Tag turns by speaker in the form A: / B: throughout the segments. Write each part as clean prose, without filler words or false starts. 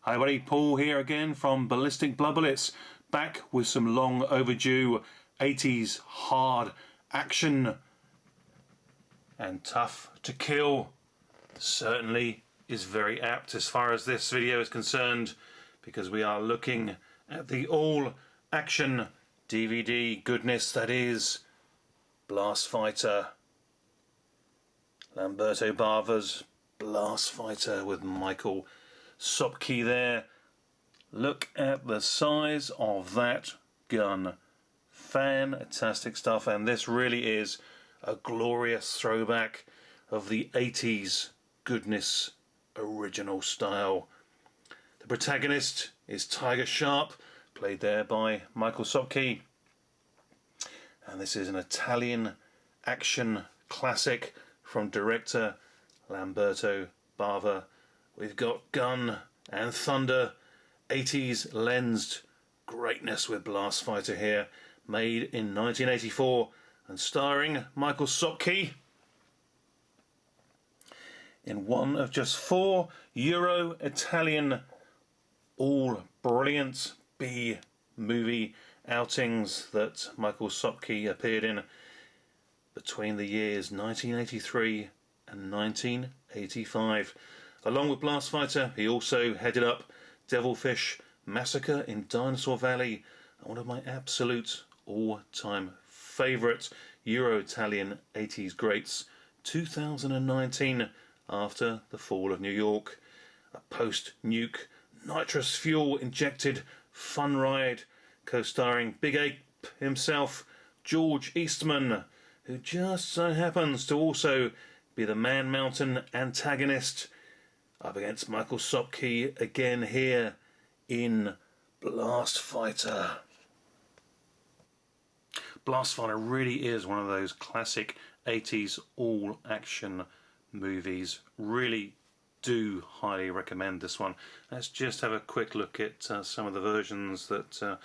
A: Hi buddy, Paul here again from Ballistic Blood Bullets, back with some long overdue 80s hard action and tough to kill. Certainly is very apt as far as this video is concerned, because we are looking at the all action DVD goodness that is Blastfighter. Lamberto Bava's Blastfighter with Michael Sopkiw there. Look at the size of that gun. Fantastic stuff, and this really is a glorious throwback of the 80s goodness, original style. The protagonist is Tiger Sharp, played there by Michael Sopkiw, and this is an Italian action classic from director Lamberto Bava. We've got gun and thunder, 80s lensed greatness with Blastfighter here, made in 1984 and starring Michael Sopkiw in one of just 4 Euro-Italian all brilliant B-movie outings that Michael Sopkiw appeared in between the years 1983 and 1985. Along with Blastfighter, he also headed up Devilfish Massacre in Dinosaur Valley, one of my absolute all-time favourite Euro-Italian 80s greats, 2019, After the Fall of New York. A post-nuke, nitrous fuel-injected fun ride, co-starring Big Ape himself, George Eastman, who just so happens to also be the Man Mountain antagonist, up against Michael Sopkiw again here in Blastfighter. Blastfighter really is one of those classic 80s all-action movies. Really do highly recommend this one. Let's just have a quick look at some of the versions that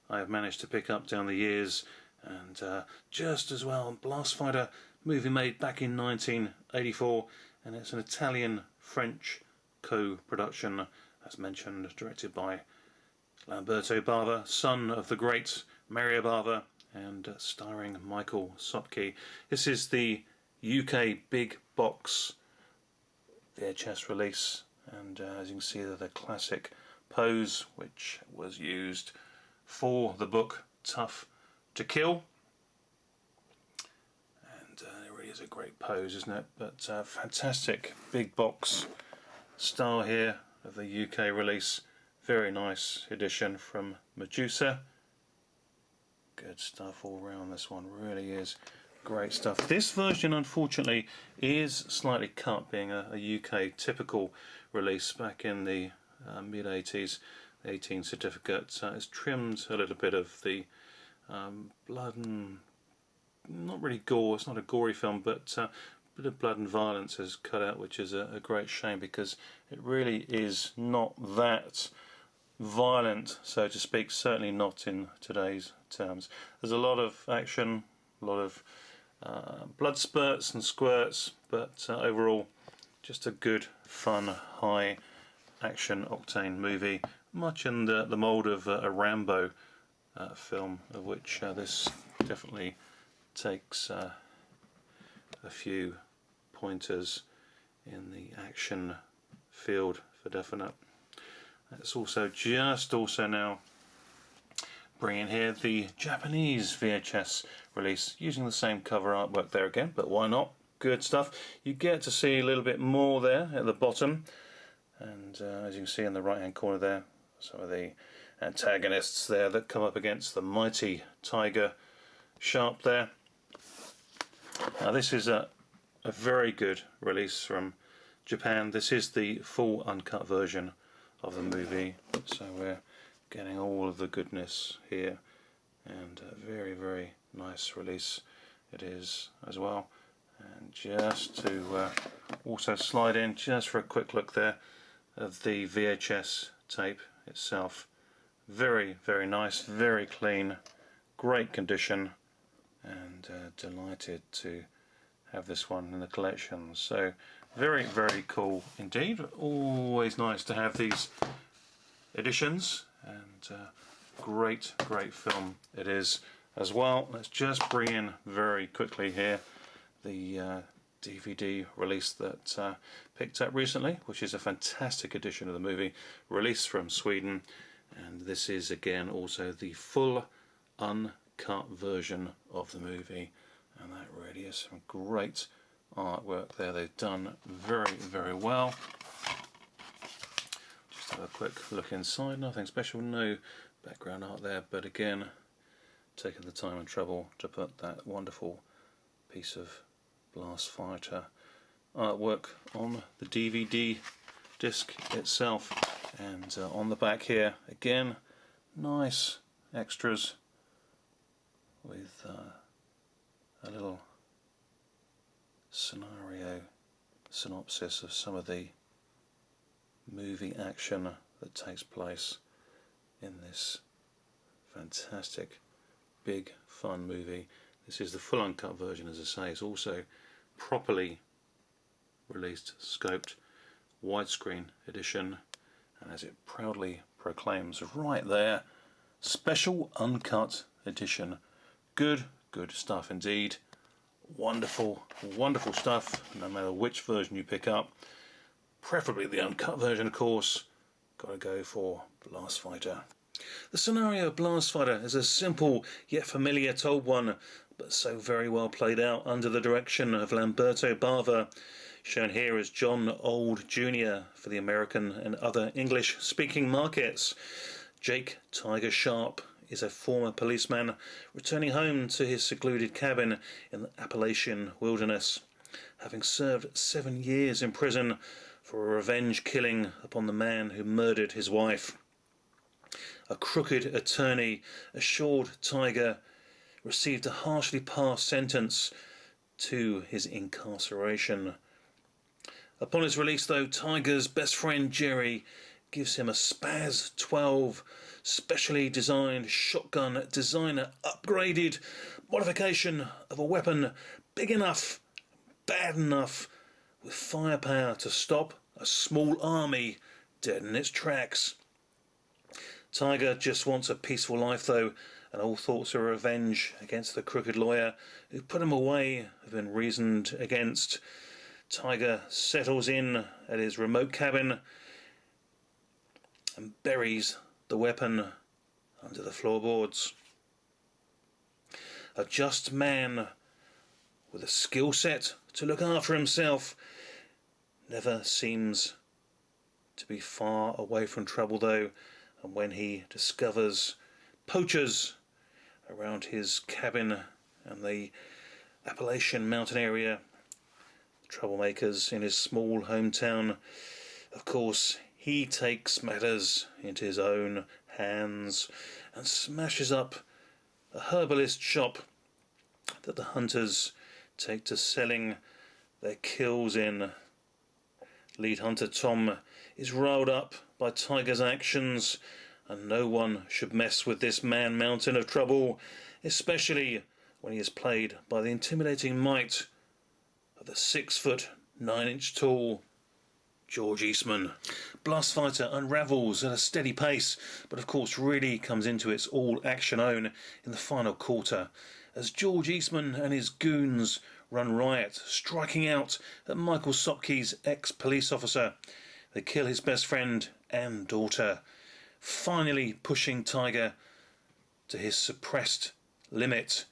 A: I've managed to pick up down the years. And just as well, Blastfighter, movie made back in 1984, and it's an Italian-French co-production, as mentioned, directed by Lamberto Bava, son of the great Mario Bava, and starring Michael Sopkiw. This is the UK big box VHS release, and as you can see, the classic pose which was used for the book Tough to Kill, and it really is a great pose, isn't it? But fantastic big box style here of the UK release. Very nice edition from Medusa. Good stuff all round. This one really is great stuff. This version unfortunately is slightly cut, being a UK typical release back in the mid 80s. 18 certificate has trimmed a little bit of the blood and not really gore. It's not a gory film, but a bit of blood and violence is cut out, which is a great shame, because it really is not that violent, so to speak. Certainly not in today's terms. There's a lot of action, a lot of blood spurts and squirts, but overall just a good, fun, high action octane movie, much in the mould of a Rambo film, of which this definitely takes a few pointers in the action field for definite. It's also now bringing here the Japanese VHS release, using the same cover artwork there again, but why not? Good stuff. You get to see a little bit more there at the bottom, and as you can see in the right hand corner there, some of the antagonists there that come up against the mighty Tiger Sharp there. Now this is a very good release from Japan. This is the full uncut version of the movie, so we're getting all of the goodness here, and a very, very nice release it is as well. And just to also slide in just for a quick look there of the VHS tape itself. Very, very nice, very clean, great condition, and delighted to have this one in the collection. So very, very cool indeed. Always nice to have these editions, and great film it is as well. Let's just bring in very quickly here the DVD release that picked up recently, which is a fantastic edition of the movie, released from Sweden, and this is again also the full uncut version of the movie, and that really is some great artwork there. They've done very well. Just have a quick look inside, nothing special, no background art there, but again taking the time and trouble to put that wonderful piece of Blastfighter artwork on the DVD disc itself. And on the back here again, nice extras with a little scenario synopsis of some of the movie action that takes place in this fantastic big fun movie. This is the full uncut version, as I say. It's also properly released, scoped, widescreen edition, and as it proudly proclaims right there, special uncut edition. Good stuff indeed. Wonderful stuff, no matter which version you pick up. Preferably the uncut version, of course. Gotta go for Blastfighter. The scenario of Blastfighter is a simple yet familiar told one, but so very well played out under the direction of Lamberto Bava, shown here as John Old Jr. for the American and other English-speaking markets. Jake Tiger Sharp is a former policeman returning home to his secluded cabin in the Appalachian wilderness, having served 7 years in prison for a revenge killing upon the man who murdered his wife. A crooked attorney assured Tiger received a harshly passed sentence to his incarceration. Upon his release, though, Tiger's best friend Jerry gives him a Spaz 12 specially designed shotgun designer upgraded modification of a weapon big enough, bad enough, with firepower to stop a small army dead in its tracks. Tiger just wants a peaceful life, though, and all thoughts of revenge against the crooked lawyer who put him away have been reasoned against. Tiger settles in at his remote cabin and buries the weapon under the floorboards. A just man with a skill set to look after himself never seems to be far away from trouble, though, and when he discovers poachers around his cabin and the Appalachian mountain area, troublemakers in his small hometown, of course he takes matters into his own hands and smashes up a herbalist shop that the hunters take to selling their kills in. Lead hunter Tom is riled up by Tiger's actions, and no one should mess with this man-mountain of trouble, especially when he is played by the intimidating might of the 6 9 inch tall George Eastman. Blastfighter unravels at a steady pace, but of course really comes into its all-action own in the final quarter, as George Eastman and his goons run riot, striking out at Michael Sopkiw's ex-police officer. They kill his best friend and daughter, finally pushing Tiger to his suppressed limit.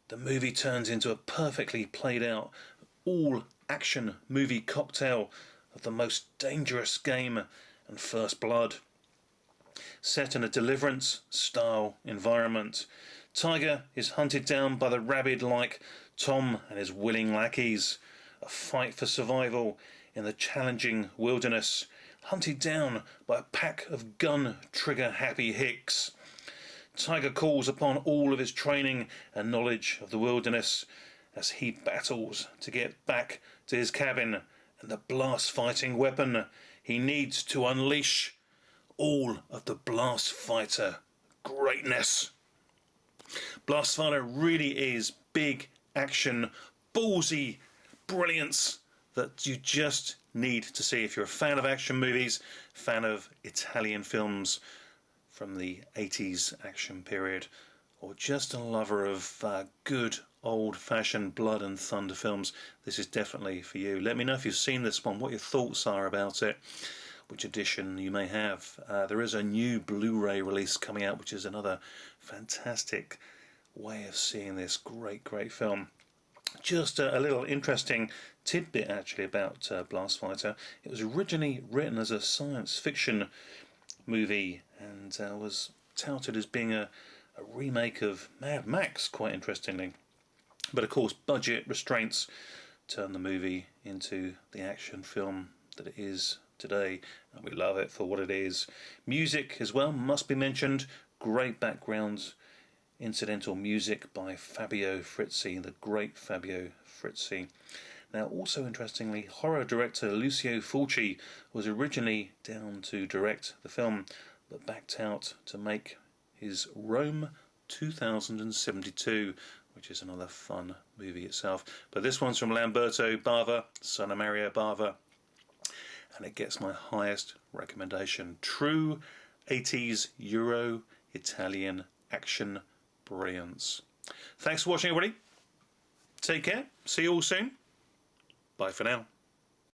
A: The movie turns into a perfectly played out all-action movie cocktail of the most dangerous game and first blood. Set in a Deliverance-style environment, Tiger is hunted down by the rabid-like Tom and his willing lackeys. A fight for survival in the challenging wilderness, hunted down by a pack of gun-trigger-happy hicks. Tiger calls upon all of his training and knowledge of the wilderness as he battles to get back to his cabin and the blast-fighting weapon he needs to unleash all of the Blastfighter greatness. Blastfighter really is big action, ballsy brilliance that you just need to see if you're a fan of action movies, fan of Italian films from the 80s action period, or just a lover of good old-fashioned blood and thunder films. This is definitely for you. Let me know if you've seen this one, what your thoughts are about it, which edition you may have. There is a new Blu-ray release coming out, which is another fantastic way of seeing this great film. Just a little interesting tidbit actually about Blastfighter. It was originally written as a science fiction movie and was touted as being a remake of Mad Max, quite interestingly. But of course, budget restraints turned the movie into the action film that it is today, and we love it for what it is. Music as well must be mentioned. Great background incidental music by Fabio Frizzi, the great Fabio Frizzi. Now, also interestingly, horror director Lucio Fulci was originally down to direct the film, but backed out to make his Rome 2072, which is another fun movie itself. But this one's from Lamberto Bava, son of Mario Bava, and it gets my highest recommendation. True 80s Euro Italian action brilliance. Thanks for watching, everybody. Take care. See you all soon. Bye for now.